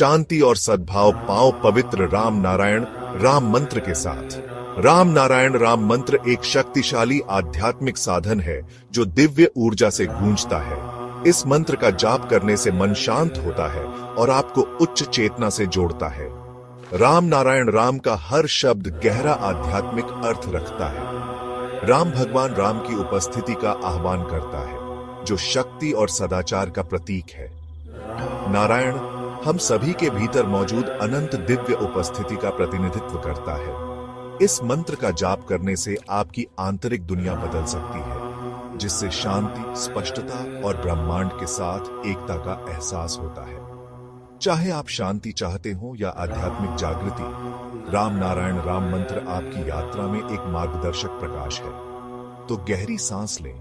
शांति और सद्भाव पाओ पवित्र राम नारायण राम मंत्र के साथ। राम नारायण राम मंत्र एक शक्तिशाली आध्यात्मिक साधन है जो दिव्य ऊर्जा से गूंजता है। इस मंत्र का जाप करने से मन शांत होता है और आपको उच्च चेतना से जोड़ता है। राम नारायण राम का हर शब्द गहरा आध्यात्मिक अर्थ रखता है। राम भगवान राम की उपस्थिति का आह्वान करता है, जो शक्ति और सदाचार का प्रतीक है। नारायण हम सभी के भीतर मौजूद अनंत दिव्य उपस्थिति का प्रतिनिधित्व करता है। इस मंत्र का जाप करने से आपकी आंतरिक दुनिया बदल सकती है, जिससे शांति, स्पष्टता और ब्रह्मांड के साथ एकता का एहसास होता है। चाहे आप शांति चाहते हो या आध्यात्मिक जागृति, राम नारायण राम मंत्र आपकी यात्रा में एक मार्गदर्शक प्रकाश है। तो गहरी सांस लें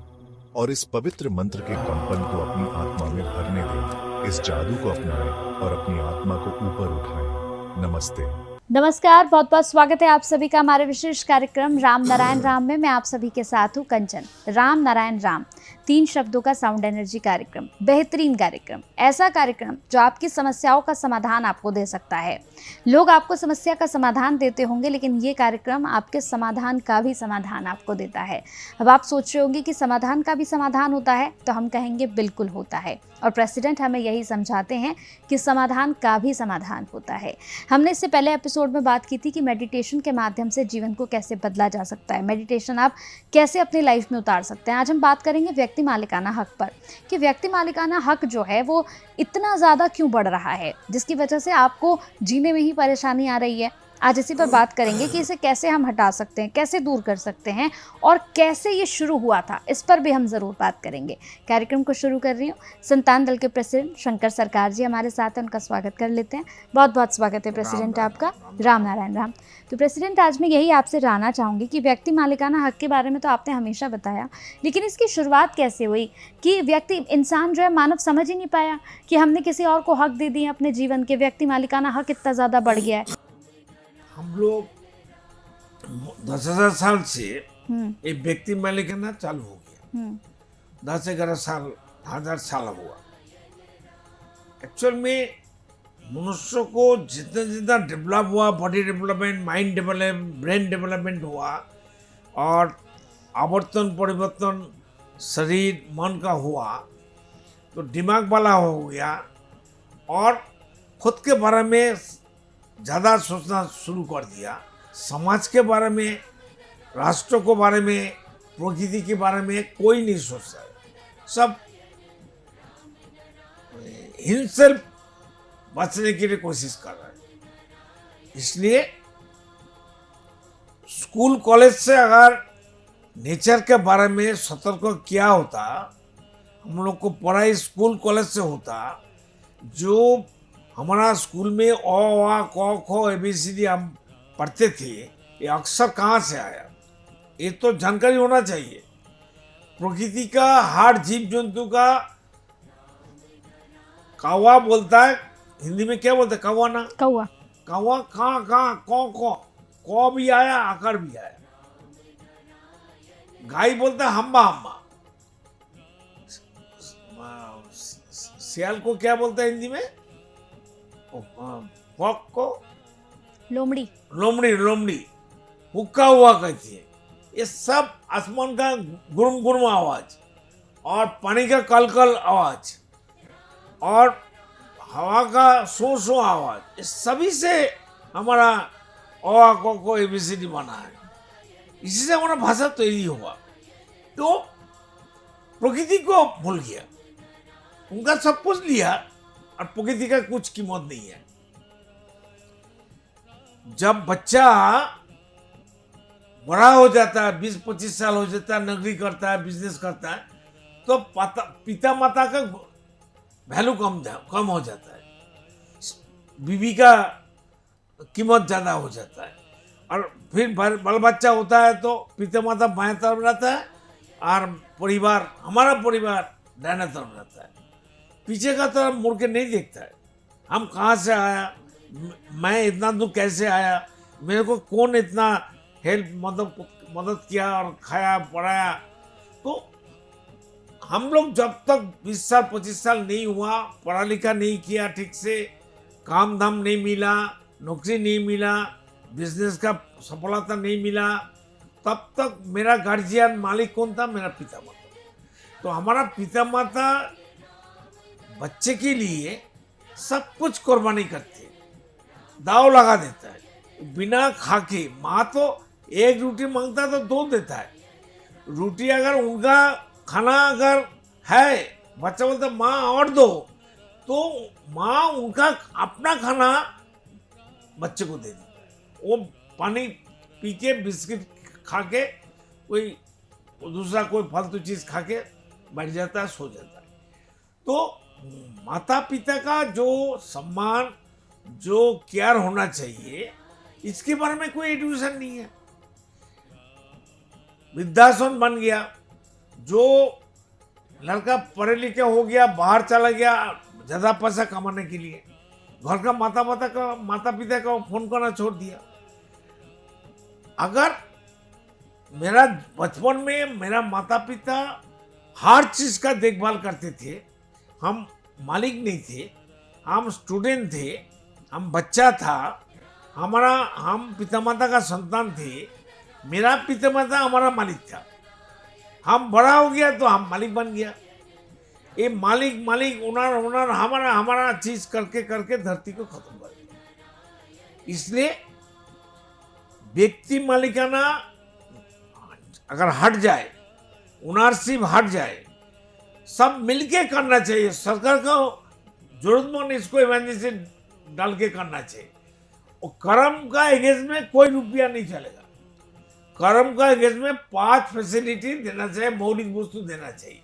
और इस पवित्र मंत्र के कंपन को अपनी आत्मा में भरने दें। इस जादू को अपनाएं और अपनी आत्मा को ऊपर उठाएं। नमस्ते। नमस्कार, बहुत बहुत स्वागत है आप सभी का हमारे विशेष कार्यक्रम राम नारायण राम में। मैं आप सभी के साथ हूँ कंचन। राम नारायण राम 3 शब्दों का साउंड एनर्जी कार्यक्रम, बेहतरीन कार्यक्रम, ऐसा कार्यक्रम जो आपकी समस्याओं का समाधान आपको दे सकता है। लोग आपको समस्या का समाधान देते होंगे, लेकिन ये कार्यक्रम आपके समाधान का भी समाधान आपको देता है। अब आप सोच रहे होंगे कि समाधान का भी समाधान होता है, तो हम कहेंगे बिल्कुल होता है। और प्रेसिडेंट हमें यही समझाते हैं कि समाधान का भी समाधान होता है। हमने इससे पहले एपिसोड में बात की थी कि मेडिटेशन के माध्यम से जीवन को कैसे बदला जा सकता है, मेडिटेशन आप कैसे अपनी लाइफ में उतार सकते हैं। आज हम बात करेंगे व्यक्ति मालिकाना हक पर, कि व्यक्ति मालिकाना हक जो है वो इतना ज़्यादा क्यों बढ़ रहा है, जिसकी वजह से आपको जीने में ही परेशानी आ रही है। आज इसी पर बात करेंगे कि इसे कैसे हम हटा सकते हैं, कैसे दूर कर सकते हैं और कैसे ये शुरू हुआ था, इस पर भी हम ज़रूर बात करेंगे। कार्यक्रम को शुरू कर रही हूँ। संतान दल के प्रेसिडेंट शंकर सरकार जी हमारे साथ हैं, उनका स्वागत कर लेते हैं। बहुत बहुत स्वागत है प्रेसिडेंट आपका। राम नारायण राम। तो प्रेसिडेंट, आज मैं यही आपसे जानना चाहूँगी कि व्यक्ति मालिकाना हक के बारे में तो आपने हमेशा बताया, लेकिन इसकी शुरुआत कैसे हुई कि व्यक्ति इंसान जो है मानव समझ ही नहीं पाया कि हमने किसी और को हक दे दिए अपने जीवन के, व्यक्ति मालिकाना हक इतना ज़्यादा बढ़ गया है। हम लोग 10,000 साल से एक व्यक्ति मालिकाना चालू हो गया। 10-11 साल, 1000 साल हुआ। एक्चुअल में मनुष्य को जितना जितना डेवलप हुआ, body development, mind development, brain development हुआ और आवर्तन परिवर्तन शरीर मन का हुआ, तो दिमाग वाला हो गया और खुद के बारे में ज़्यादा सोचना शुरू कर दिया। समाज के बारे में, राष्ट्र के बारे में, प्रकृति के बारे में कोई नहीं सोचता है। सब हिमसेल्फ बचने के लिए कोशिश कर रहा है। इसलिए स्कूल कॉलेज से अगर नेचर के बारे में सतर्क किया होता, हम लोग को पढ़ाई स्कूल कॉलेज से होता। जो हमारा स्कूल में अ आ क ख ABCD हम पढ़ते थे, ये अक्षर कहाँ से आया, ये तो जानकारी होना चाहिए। प्रकृति का हर जीव जंतु का कौवा बोलता है, हिंदी में क्या बोलते हैं? कौवा ना, कौवा। कौवा कहाँ कहाँ क भी आया, आकर भी आया। गाय बोलता है हम्बा हम्बा। सियाल को क्या बोलता है हिंदी में? कॉक को लोमड़ी। लोमड़ी हुक्का हुआ कहती है। ये सब आसमान का गुरुम गुरुम आवाज और पानी का कलकल आवाज और हवा का सो सो आवाज, इस सभी से हमारा अ को ABCD बना है। इसी से हमारा भाषा तैयारी हुआ। तो प्रकृति को भूल गया, उनका सब कुछ लिया और प्रकृति का कुछ कीमत नहीं है। जब बच्चा बड़ा हो जाता है, 20-25 साल हो जाता है, नौकरी करता है, बिजनेस करता है, तो पिता माता का वैल्यू कम हो जाता है। बीवी का कीमत ज़्यादा हो जाता है। और फिर बाल बच्चा होता है तो पिता माता बाएं तरफ रहता है और परिवार, हमारा परिवार दाहिने तरफ रहता है। पीछे का तरफ मुड़ के नहीं देखता है। हम कहाँ से आया, मैं इतना दूर कैसे आया, मेरे को कौन इतना हेल्प मदद किया और खाया पढ़ाया। तो हम लोग जब तक 20 साल 25 साल नहीं हुआ, पढ़ा लिखा नहीं किया ठीक से, काम धाम नहीं मिला, नौकरी नहीं मिला, बिजनेस का सफलता नहीं मिला, तब तक मेरा गार्जियन मालिक कौन था? मेरा पिता माता। तो हमारा पिता माता बच्चे के लिए सब कुछ कुर्बानी करते हैं, दाव लगा देता है बिना खाके। माँ तो एक रोटी मांगता तो दो देता है। रोटी अगर उनका खाना अगर है, बच्चा बोलता माँ और दो, तो माँ उनका अपना खाना बच्चे को दे देता है। वो पानी पी के, बिस्किट खा के, कोई दूसरा कोई फालतू चीज खा के बैठ जाता है, सो जाता है। तो माता पिता का जो सम्मान, जो केयर होना चाहिए, इसके बारे में कोई एजुकेशन नहीं है। वृद्धाश्रम बन गया, जो लड़का पढ़े लिखे हो गया, बाहर चला गया ज्यादा पैसा कमाने के लिए, घर का माता पिता का फोन करना छोड़ दिया। अगर मेरा बचपन में मेरा माता पिता हर चीज का देखभाल करते थे, हम मालिक नहीं थे, हम स्टूडेंट थे, हम बच्चा था, हम पिता माता का संतान थे, मेरा पिता माता हमारा मालिक था। हम बड़ा हो गया तो हम मालिक बन गया। ये मालिक ओनर हमारा चीज करके करके धरती को खत्म कर दिया। इसलिए व्यक्ति मालिकाना अगर हट जाए, ओनरशिप हट जाए, सब मिलके करना चाहिए। सरकार को जरूरतमंद इसको इमरजेंसी डाल के करना चाहिए। और कर्म का एगेंस्ट में कोई रुपया नहीं चलेगा। कर्म का एगेंस्ट में 5 फैसिलिटी देना चाहिए, मौलिक वस्तु देना चाहिए।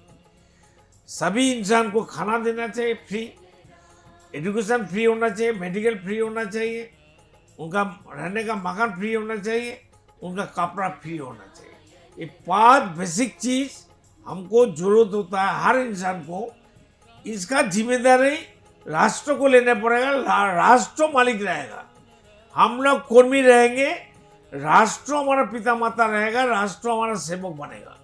सभी इंसान को खाना देना चाहिए फ्री, एजुकेशन फ्री होना चाहिए, मेडिकल फ्री होना चाहिए, उनका रहने का मकान फ्री होना चाहिए, उनका कपड़ा फ्री होना चाहिए। ये 5 बेसिक चीज हमको जरूरत होता है हर इंसान को। इसका जिम्मेदारी राष्ट्र को लेना पड़ेगा। राष्ट्र मालिक रहेगा, हम लोग कर्मी रहेंगे, राष्ट्र हमारा पिता माता रहेगा, राष्ट्र हमारा सेवक बनेगा।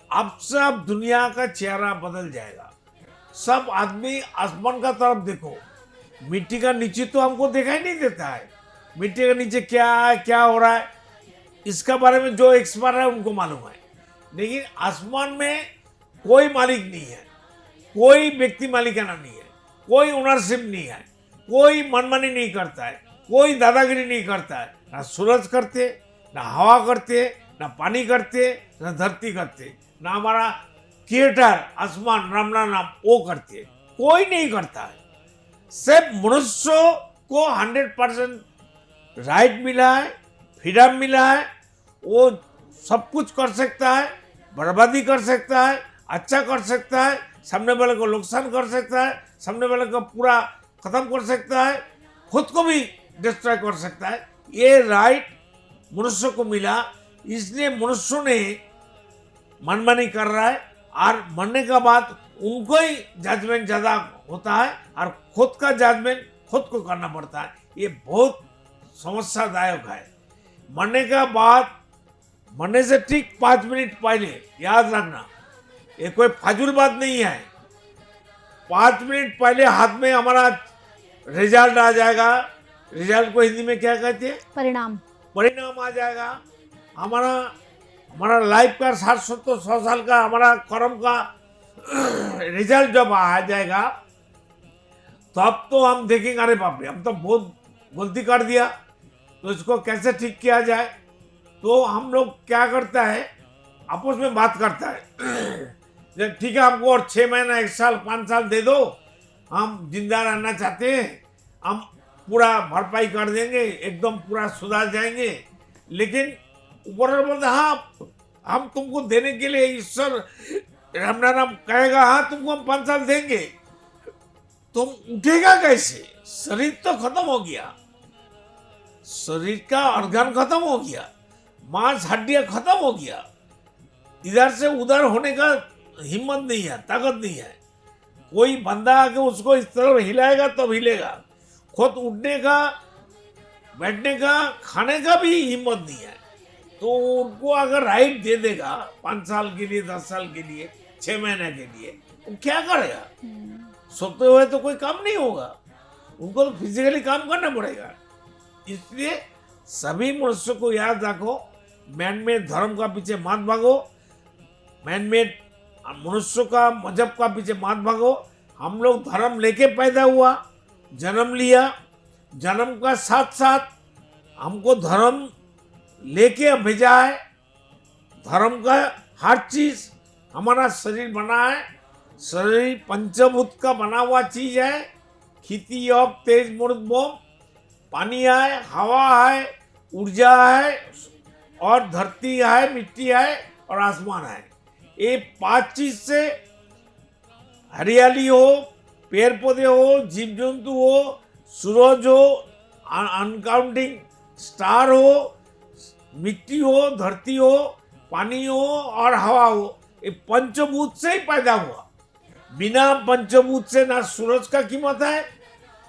अब सब दुनिया का चेहरा बदल जाएगा। सब आदमी आसमान का तरफ देखो, मिट्टी का नीचे तो हमको दिखाई नहीं देता है। मिट्टी के नीचे क्या है, क्या हो रहा है, इसका बारे में जो एक्सपर्ट है उनको मालूम है। लेकिन आसमान में कोई मालिक नहीं है, कोई व्यक्ति मालिकाना नहीं है, कोई ओनरशिप नहीं है, कोई मनमानी नहीं करता है, कोई दादागिरी नहीं करता है। ना सूरज करते, ना हवा करते, ना पानी करते, ना धरती करते, ना हमारा क्रिएटर आसमान रामना नाम वो करते, कोई नहीं करता है। सिर्फ मनुष्य को 100% राइट मिला है, फ्रीडम मिला है। वो सब कुछ कर सकता है, बर्बादी कर सकता है, अच्छा कर सकता है, सामने वाले को नुकसान कर सकता है, सामने वाले को पूरा खत्म कर सकता है, खुद को भी डिस्ट्रॉय कर सकता है। ये राइट मनुष्य को मिला, इसलिए मनुष्य ने मनमानी कर रहा है। और मरने के बाद उनको ही जजमेंट ज्यादा होता है और खुद का जजमेंट खुद को करना पड़ता है। ये बहुत समस्यादायक है। मरने के बाद, मरने से ठीक 5 मिनट पहले याद रखना, ये कोई फाजुल बात नहीं है। 5 मिनट पहले हाथ में हमारा रिजल्ट आ जाएगा। रिजल्ट को हिंदी में क्या कहते हैं? परिणाम आ जाएगा। हमारा लाइफ का 60-70-100 साल का हमारा कर्म का रिजल्ट जब आ जाएगा, तब तो हम देखेंगे अरे बाप रे, हम तो बहुत गलती कर दिया, तो इसको कैसे ठीक किया जाए। तो हम लोग क्या करता है, आपस में बात करता है, ठीक है हमको और 6 महीना, 1 साल, 5 साल दे दो, हम जिंदा रहना चाहते हैं, हम पूरा भरपाई कर देंगे, एकदम पूरा सुधार जाएंगे। लेकिन ऊपर बोलते हाँ हम तुमको देने के लिए ईश्वर राम कहेगा, हाँ तुमको हम 5 साल देंगे। तुम उठेगा कैसे? शरीर तो खत्म हो गया, शरीर का ऑर्गन खत्म हो गया, मांस हड्डियां खत्म हो गया, इधर से उधर होने का हिम्मत नहीं है, ताकत नहीं है। कोई बंदा आके उसको इस तरह हिलाएगा तब हिलेगा। खुद उठने का, बैठने का, खाने का भी हिम्मत नहीं है। तो उनको अगर राइट दे देगा 5 साल के लिए, 10 साल के लिए, 6 महीने के लिए, वो क्या करेगा? सोते हुए तो कोई काम नहीं होगा। उनको तो फिजिकली काम करना पड़ेगा। इसलिए सभी मनुष्य को याद रखो, मैन मेड धर्म का पीछे मत भागो, मैन मेड मनुष्य का मजहब का पीछे मत भागो। हम लोग धर्म लेके पैदा हुआ, जन्म लिया, जन्म का साथ साथ हमको धर्म लेके भेजा है। धर्म का हर चीज, हमारा शरीर बना है, शरीर पंचभूत का बना हुआ चीज है। खेती ऑफ तेज मूर्त बोम, पानी है, हवा है, ऊर्जा है, और धरती है, मिट्टी है और आसमान है। ये 5 चीज से हरियाली हो, पेड़ पौधे हो, जीव जंतु हो, सूरज हो, अनकाउंटिंग स्टार हो, मिट्टी हो, धरती हो, पानी हो और हवा हो, ये पंचभूत से ही पैदा हुआ। बिना पंचभूत से ना सूरज का कीमत है,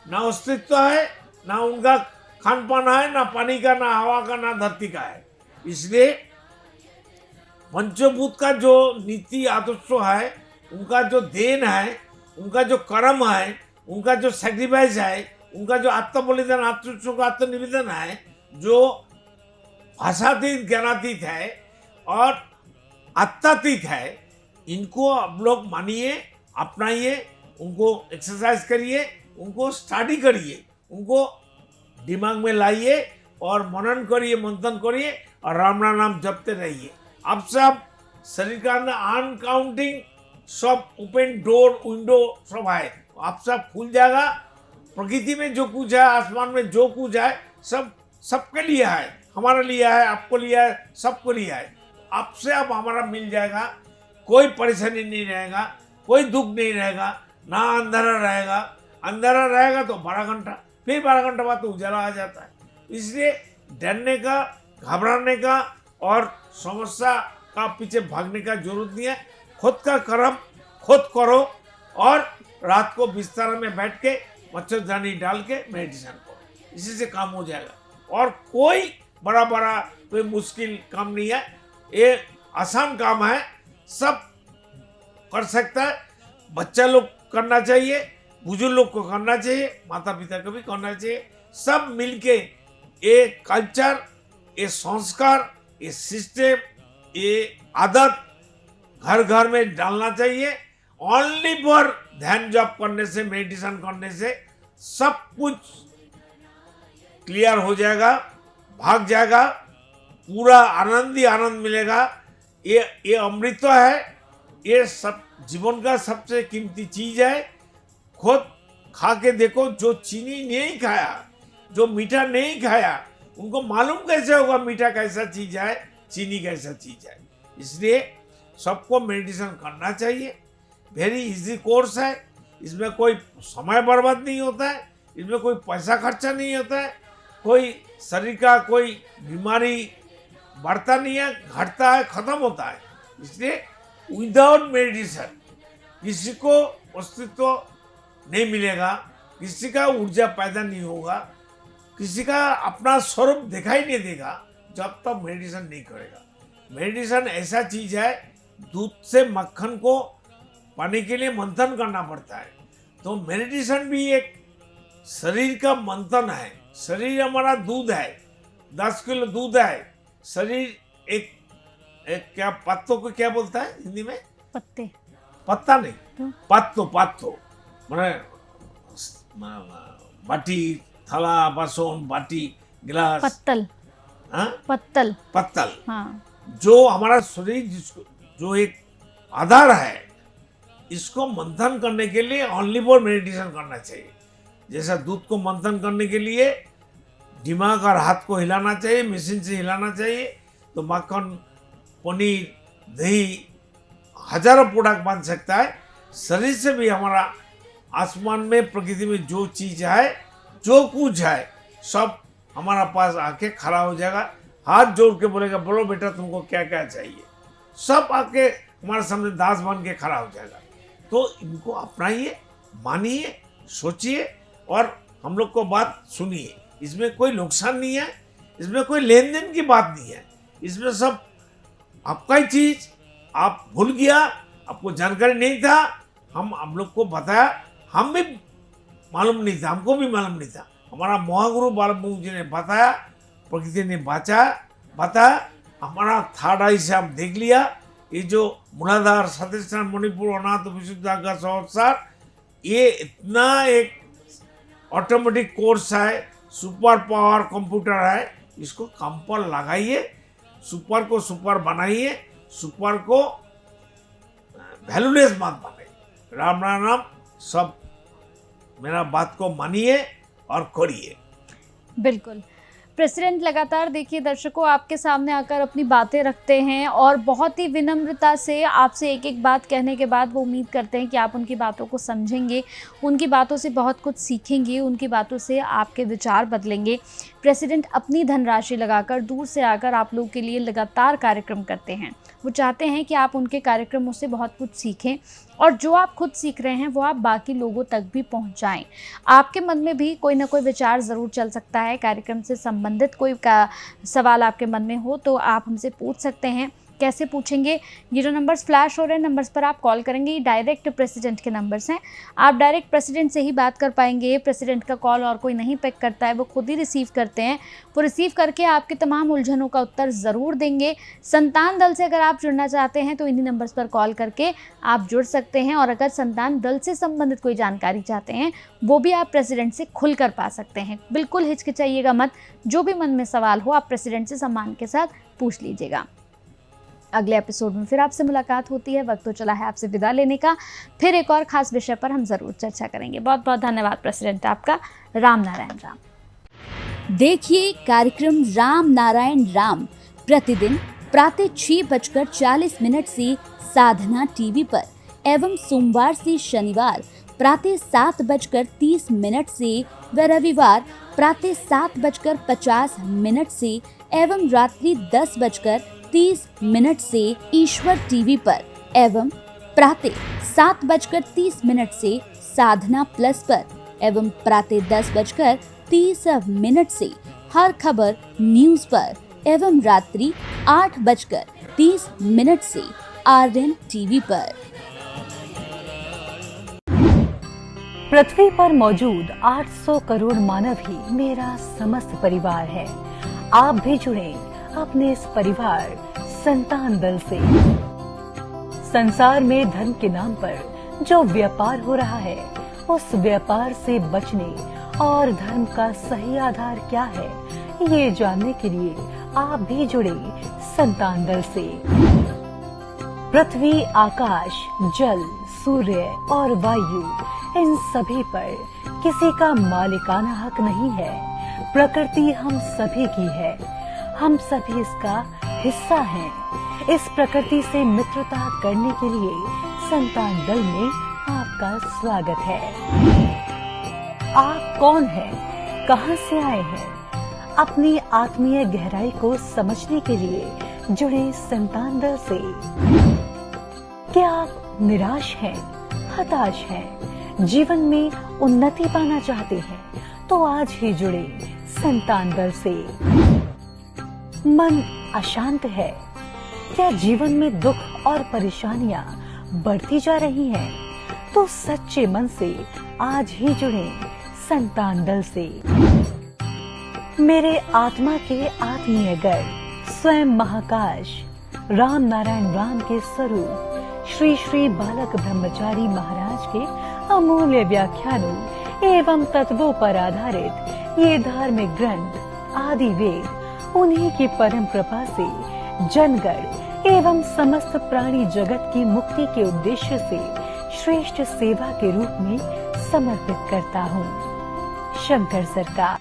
ना अस्तित्व है, ना उनका खान पान है, ना पानी का, ना हवा का, ना धरती का है। इसलिए पंचभूत का जो नीति आदर्श है, उनका जो देन है, उनका जो कर्म है, उनका जो सैक्रिफाइस है, उनका जो आत्म बलिदान, आत्मोत्सव का आत्मनिवेदन है, जो भाषातीत ज्ञानातीत है और आत्मातीत है, इनको आप लोग मानिए, अपनाइए, उनको एक्सरसाइज करिए, उनको स्टडी करिए, उनको दिमाग में लाइए और मनन करिए, मंथन करिए और राम नाम जपते रहिए। अब सब शरीर का अंदर अनकाउंटिंग सब ओपन डोर विंडो सब है, आप सब खुल जाएगा। प्रकृति में जो कुछ है, आसमान में जो कुछ है, सब सबके लिए है, हमारे लिए है, आपको लिए है, सबको लिए है। आपसे अब हमारा मिल जाएगा, कोई परेशानी नहीं रहेगा, कोई दुख नहीं रहेगा, ना अंधेरा रहेगा। अंधेरा रहेगा तो 12 घंटा, फिर 12 घंटा बाद तो उजाला आ जाता है। इसलिए डरने का, घबराने का और समस्या का पीछे भागने का जरूरत नहीं है। खुद का कर्म खुद करो और रात को बिस्तर में बैठ के मच्छरदानी डाल के मेडिटेशन करो, इसी से काम हो जाएगा। और कोई बड़ा कोई मुश्किल काम नहीं है, ये आसान काम है, सब कर सकता है। बच्चा लोग करना चाहिए, बुजुर्ग लोग को करना चाहिए, माता पिता को भी करना चाहिए। सब मिलके ये कल्चर, ये संस्कार, ये सिस्टम, ये आदत घर घर में डालना चाहिए। ओनली फॉर ध्यान जप करने से, मेडिटेशन करने से सब कुछ क्लियर हो जाएगा, भाग जाएगा, पूरा आनंद ही आनंद मिलेगा। ये अमृत है, ये सब जीवन का सबसे कीमती चीज है। खुद खा के देखो, जो चीनी नहीं खाया, जो मीठा नहीं खाया, उनको मालूम कैसे होगा मीठा कैसा चीज है, चीनी कैसा चीज है। इसलिए सबको मेडिटेशन करना चाहिए। वेरी इजी कोर्स है, इसमें कोई समय बर्बाद नहीं होता है, इसमें कोई पैसा खर्चा नहीं होता है, कोई शरीर का कोई बीमारी बढ़ता नहीं है, घटता है, खत्म होता है। इसलिए विदाउट मेडिटेशन किसी को अस्तित्व नहीं मिलेगा, किसी का ऊर्जा पैदा नहीं होगा, किसी का अपना स्वरूप दिखाई नहीं देगा जब तक मेडिटेशन नहीं करेगा। मेडिटेशन ऐसा चीज है, दूध से मक्खन को पाने के लिए मंथन करना पड़ता है। तो मेडिटेशन भी एक शरीर का मंथन है। शरीर हमारा दूध है, 10 किलो दूध है। शरीर एक क्या पत्तों को क्या बोलता है हिंदी में? पत्ते। पत्ता नहीं तो? पत्तो मैंने बाटी, थाला, बासन, बाटी, गिलास, पत्तल। हाँ? पत्तल। हाँ। जो हमारा शरीर, जिसको जो एक आधार है, इसको मंथन करने के लिए ओनली फॉर मेडिटेशन करना चाहिए। जैसा दूध को मंथन करने के लिए दिमाग और हाथ को हिलाना चाहिए, मशीन से हिलाना चाहिए, तो मक्खन, पनीर, दही, हजारों प्रोडक्ट बन सकता है। शरीर से भी हमारा आसमान में, प्रकृति में जो चीज है, जो कुछ है, सब हमारा पास आके खड़ा हो जाएगा। हाथ जोड़ के बोलेगा, बोलो बेटा तुमको क्या क्या चाहिए, सब आके हमारे सामने दास बन के खड़ा हो जाएगा। तो इनको अपनाइए, मानिए, सोचिए और हम लोग को बात सुनिए। इसमें कोई नुकसान नहीं है, इसमें कोई लेन देन की बात नहीं है, इसमें सब आपका ही चीज, आप भूल गया, आपको जानकारी नहीं था, हम लोग को बताया, हम भी मालूम नहीं था, हमको भी मालूम नहीं था। हमारा महागुरु बालप्रभु जी ने बताया, प्रकृति ने बताया, हमारा थर्ड आई से हम देख लिया। ये जो मूलाधार, सतीस्थान, मणिपुर, अनाथ, विशुद्धागर, सहस्रार, ये इतना एक ऑटोमेटिक कोर्स है, सुपर पावर कंप्यूटर है। इसको काम पर लगाइए, सुपर को सुपर बनाइए, सुपर को वैल्यूलेस मत बनाइए। राम राम राम, सब मेरा बात को मानिए और करिए। बिल्कुल। प्रेसिडेंट लगातार देखिए दर्शकों आपके सामने आकर अपनी बातें रखते हैं और बहुत ही विनम्रता से आपसे एक एक बात कहने के बाद वो उम्मीद करते हैं कि आप उनकी बातों को समझेंगे, उनकी बातों से बहुत कुछ सीखेंगे, उनकी बातों से आपके विचार बदलेंगे। प्रेसिडेंट अपनी धनराशि लगाकर दूर से आकर आप लोगों के लिए लगातार कार्यक्रम करते हैं। वो चाहते हैं कि आप उनके कार्यक्रमों से बहुत कुछ सीखें और जो आप खुद सीख रहे हैं वो आप बाकी लोगों तक भी पहुंचाएं। आपके मन में भी कोई ना कोई विचार ज़रूर चल सकता है, कार्यक्रम से संबंधित कोई सवाल आपके मन में हो तो आप हमसे पूछ सकते हैं। कैसे पूछेंगे? ये जो नंबर्स फ्लैश हो रहे हैं, नंबर्स पर आप कॉल करेंगे, ये डायरेक्ट प्रेसिडेंट के नंबर्स हैं। आप डायरेक्ट प्रेसिडेंट से ही बात कर पाएंगे। प्रेसिडेंट का कॉल और कोई नहीं पिक करता है, वो खुद ही रिसीव करते हैं। वो रिसीव करके आपके तमाम उलझनों का उत्तर ज़रूर देंगे। संतान दल से अगर आप जुड़ना चाहते हैं तो इन्हीं नंबर्स पर कॉल करके आप जुड़ सकते हैं। और अगर संतान दल से संबंधित कोई जानकारी चाहते हैं वो भी आप प्रेसिडेंट से खुलकर पा सकते हैं। बिल्कुल हिचकिचाइएगा मत, जो भी मन में सवाल हो आप प्रेसिडेंट से सम्मान के साथ पूछ लीजिएगा। अगले एपिसोड में फिर आपसे मुलाकात होती है। वक्त तो चला है आपसे विदा लेने का। फिर एक और ख़ास विषय पर हम ज़रूर चर्चा करेंगे। बहुत बहुत धन्यवाद प्रेसिडेंट आपका। राम नारायण राम। देखिए कार्यक्रम राम नारायण राम प्रतिदिन प्रातः 6:40 से साधना टीवी पर एवं सोमवार से शनिवार प्रातः 7:30 से व रविवार प्रातः 7:50 से एवं रात्रि 10:30 से ईश्वर टीवी पर एवं प्रातः 7:30 से साधना प्लस पर एवं प्रातः 10:30 से हर खबर न्यूज पर एवं रात्रि 8:30 से आर्यन टीवी पर। पृथ्वी पर मौजूद 800 करोड़ मानव ही मेरा समस्त परिवार है। आप भी जुड़े अपने इस परिवार संतान दल से। संसार में धर्म के नाम पर जो व्यापार हो रहा है उस व्यापार से बचने और धर्म का सही आधार क्या है ये जानने के लिए आप भी जुड़े संतान दल से। पृथ्वी, आकाश, जल, सूर्य और वायु, इन सभी पर किसी का मालिकाना हक नहीं है। प्रकृति हम सभी की है, हम सभी इसका हिस्सा हैं। इस प्रकृति से मित्रता करने के लिए संतान दल में आपका स्वागत है। आप कौन हैं? कहां से आए हैं? अपनी आत्मीय गहराई को समझने के लिए जुड़े संतान दल से। क्या आप निराश हैं, हताश हैं, जीवन में उन्नति पाना चाहते हैं तो आज ही जुड़े संतान दल से। मन अशांत है, क्या जीवन में दुख और परेशानियां बढ़ती जा रही हैं तो सच्चे मन से आज ही जुड़े संतान दल से। मेरे आत्मा के आत्मीय गर्व स्वयं महाकाश राम नारायण राम के स्वरूप श्री श्री बालक ब्रह्मचारी महाराज के अमूल्य व्याख्यानों एवं तत्वों पर आधारित ये धार्मिक ग्रंथ आदि वेद उन्हीं की परम कृपा से जनगण एवं समस्त प्राणी जगत की मुक्ति के उद्देश्य से श्रेष्ठ सेवा के रूप में समर्पित करता हूँ। शंकर सरकार।